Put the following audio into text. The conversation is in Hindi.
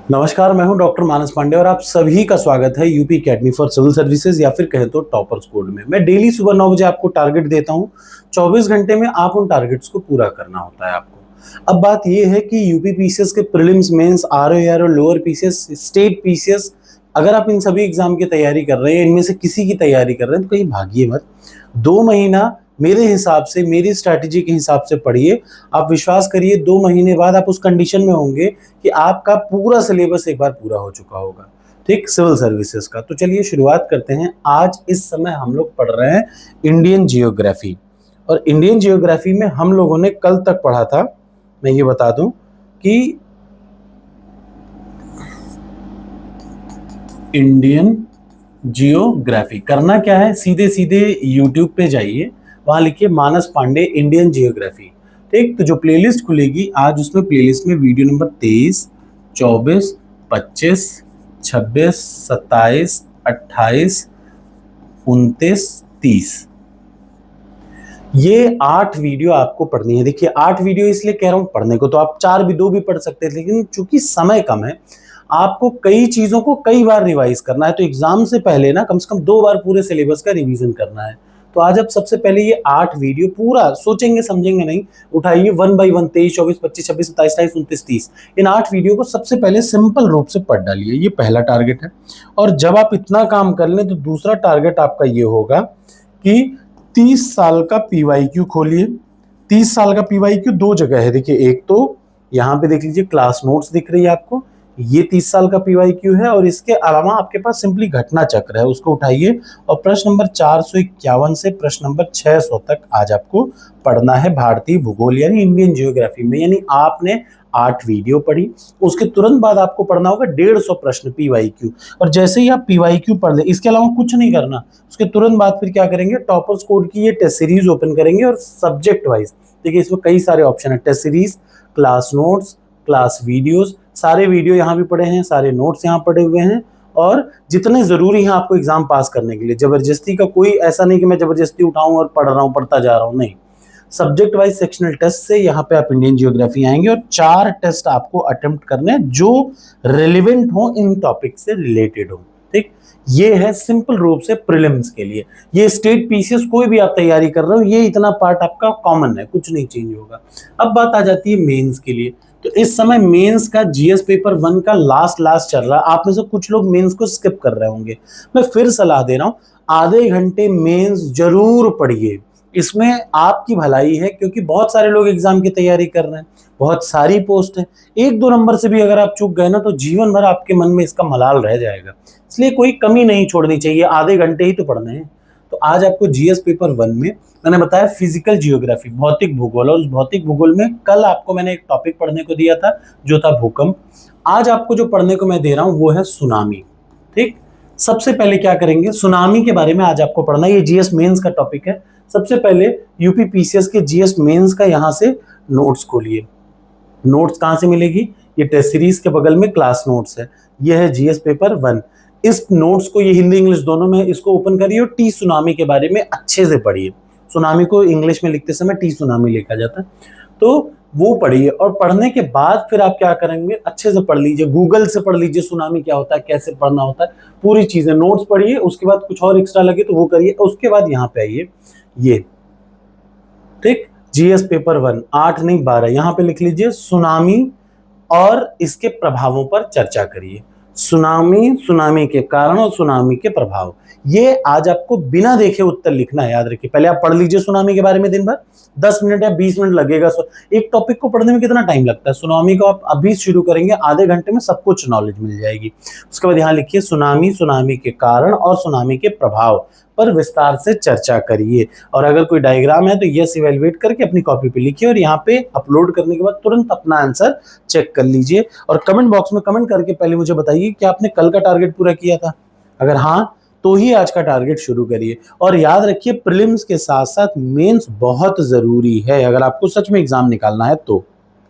नमस्कार, मैं हूं डॉक्टर मानस पांडे और आप सभी का स्वागत है UP academy for civil services या फिर कहें तो टॉपर्स कोड में। मैं डेली सुबह 9 बजे आपको टारगेट देता हूं। 24 घंटे में आप उन टारगेट्स को पूरा करना होता है आपको। अब बात यह है कि यूपी पीसीएस के prelims, mains, RO, ARO, lower PCS, state PCS, अगर आप इन सभी एग्जाम की तैयारी कर रहे हैं, इनमें से किसी की तैयारी कर रहे हैं, तो कहीं भागिए मत। 2 महीना मेरे हिसाब से, मेरी स्ट्रैटेजी के हिसाब से पढ़िए। आप विश्वास करिए, 2 महीने बाद आप उस कंडीशन में होंगे कि आपका पूरा सिलेबस एक बार पूरा हो चुका होगा, ठीक, सिविल सर्विसेज का। तो चलिए शुरुआत करते हैं। आज इस समय हम लोग पढ़ रहे हैं इंडियन जियोग्राफी, और इंडियन जियोग्राफी में हम लोगों ने कल तक पढ़ा था, मैं ये बता दूं कि इंडियन जियोग्राफी करना क्या है, सीधे सीधे यूट्यूब पे जाइए, वहां लिखिए मानस पांडे इंडियन जियोग्राफी, ठीक। तो जो प्लेलिस्ट खुलेगी आज, उसमें प्लेलिस्ट में वीडियो नंबर 23, 24, 25, 26, 27, 28, 29, 30, ये 8 वीडियो आपको पढ़नी है। देखिए 8 वीडियो इसलिए कह रहा हूं, पढ़ने को तो आप 4 भी 2 भी पढ़ सकते हैं, लेकिन चूंकि समय कम है, आपको कई चीजों को कई बार रिवाइज करना है। तो एग्जाम से पहले ना कम से कम 2 बार पूरे सिलेबस का रिवीजन करना है। तो आज आप सबसे पहले ये 8 वीडियो पूरा सोचेंगे समझेंगे नहीं, उठाइए 1 बाई 1, 23, 24, 25, 26, 27, 28, 29, 30, इन 8 वीडियो को सबसे पहले सिंपल रूप से पढ़ डालिए। ये पहला टारगेट है। और जब आप इतना काम कर लें तो दूसरा टारगेट आपका ये होगा कि 30 साल का पीवाईक्यू खोलिए। 30 साल का पीवाईक्यू 2 जगह है, देखिए, एक तो यहाँ पे देख लीजिए, क्लास नोट्स दिख रही है आपको, ये 30 साल का पीवाईक्यू है। और इसके अलावा आपके पास सिंपली घटना चक्र है, उसको उठाइए और प्रश्न नंबर 451 से प्रश्न नंबर 600 तक आज आपको पढ़ना है भारतीय भूगोल यानी इंडियन जियोग्राफी में। यानी आपने 8 वीडियो पढ़ी, उसके तुरंत बाद आपको पढ़ना होगा 150 प्रश्न पीवाईक्यू। और जैसे ही आप पीवाईक्यू पढ़ ले, इसके अलावा कुछ नहीं करना, उसके तुरंत बाद फिर क्या करेंगे, टॉपर्स कोड की ये टेस्ट सीरीज ओपन करेंगे और सब्जेक्ट वाइज, देखिए इसमें कई सारे ऑप्शन है, test series, class notes, class videos, सारे वीडियो यहाँ भी पड़े हैं, सारे नोट्स यहाँ पड़े हुए हैं, और जितने जरूरी हैं आपको एग्जाम पास करने के लिए। जबरदस्ती का कोई ऐसा नहीं कि मैं जबरदस्ती उठाऊं और पढ़ रहा हूं, पढ़ता जा रहा हूं, नहीं। सब्जेक्ट वाइज सेक्शनल टेस्ट से यहाँ पे आप इंडियन जियोग्राफी आएंगे और 4 टेस्ट आपको अटेम्प्ट करने हैं जो रेलिवेंट हो, इन टॉपिक से रिलेटेड हो, ठीक। ये है सिंपल रूप से प्रीलिम्स के लिए। ये स्टेट पीसीएस कोई भी आप तैयारी कर रहे हो, ये इतना पार्ट आपका कॉमन है, कुछ नहीं चेंज होगा। अब बात आ जाती है मेंस के लिए। तो इस समय मेंस का जीएस पेपर 1 का लास्ट चल रहा है। आप में से कुछ लोग मेंस को स्किप कर रहे होंगे, मैं फिर सलाह दे रहा हूं, आधे घंटे मेंस जरूर पढ़िए। इसमें आपकी भलाई है, क्योंकि बहुत सारे लोग एग्जाम की तैयारी कर रहे हैं, बहुत सारी पोस्ट है। 1-2 नंबर से भी अगर आप चूक गए ना, तो जीवन भर आपके मन में इसका मलाल रह जाएगा। इसलिए कोई कमी नहीं छोड़नी चाहिए, आधे घंटे ही तो पढ़ने हैं। तो आज आपको जीएस पेपर 1 में मैंने बताया फिजिकल जियोग्राफी, भौतिक भूगोल, और उस भौतिक भूगोल में कल आपको मैंने एक टॉपिक पढ़ने को दिया था जो था भूकंप। आज आपको जो पढ़ने को मैं दे रहा हूं वो है सुनामी, ठीक। सबसे पहले क्या करेंगे, सुनामी के बारे में आज आपको पढ़ना है। ये जीएस मेंस का टॉपिक है। सबसे पहले यूपी पीसीएस के जीएस मेंस का यहां से नोट्स खोलिए। नोट्स कहां से मिलेगी, ये टेस्ट सीरीज के बगल में क्लास नोट्स है, ये है जीएस पेपर 1। इस नोट्स को, ये हिंदी इंग्लिश दोनों में, इसको ओपन करिए और टी सुनामी के बारे में अच्छे से पढ़िए। सुनामी को इंग्लिश में लिखते समय टी सुनामी लिखा जाता है, तो वो पढ़िए। और पढ़ने के बाद फिर आप क्या करेंगे, अच्छे से पढ़ लीजिए, गूगल से पढ़ लीजिए सुनामी क्या होता है, कैसे पढ़ना होता है, पूरी चीजें नोट्स पढ़िए। उसके बाद कुछ और एक्स्ट्रा लगे तो वो करिए। उसके बाद यहाँ पे आइए, ये, ठीक, जीएस पेपर 1, 8 नहीं 12, यहां पे लिख लीजिए सुनामी और इसके प्रभावों पर चर्चा करिए। सुनामी, सुनामी के कारण और सुनामी के प्रभाव, ये आज आपको बिना देखे उत्तर लिखना है, याद रखिए। पहले आप पढ़ लीजिए सुनामी के बारे में दिन भर, 10 मिनट या 20 मिनट लगेगा। एक टॉपिक को पढ़ने में कितना टाइम लगता है, सुनामी को आप अभी शुरू करेंगे, आधे घंटे में सब कुछ नॉलेज मिल जाएगी। उसके बाद यहाँ लिखिए सुनामी, सुनामी के कारण और सुनामी के प्रभाव पर विस्तार से चर्चा करिए। और अगर कोई डायग्राम है तो यस इवैल्यूएट करके अपनी कॉपी पे लिखिए, और यहाँ पे अपलोड करने के बाद तुरंत अपना आंसर चेक कर लीजिए। और कमेंट बॉक्स में कमेंट करके पहले मुझे बताइए कि आपने कल का टारगेट पूरा किया था। अगर हाँ, तो ही आज का टारगेट शुरू करिए। और याद रखिए, प्रीलिम्स के साथ साथ मेंस बहुत जरूरी है अगर आपको सच में एग्जाम निकालना है तो।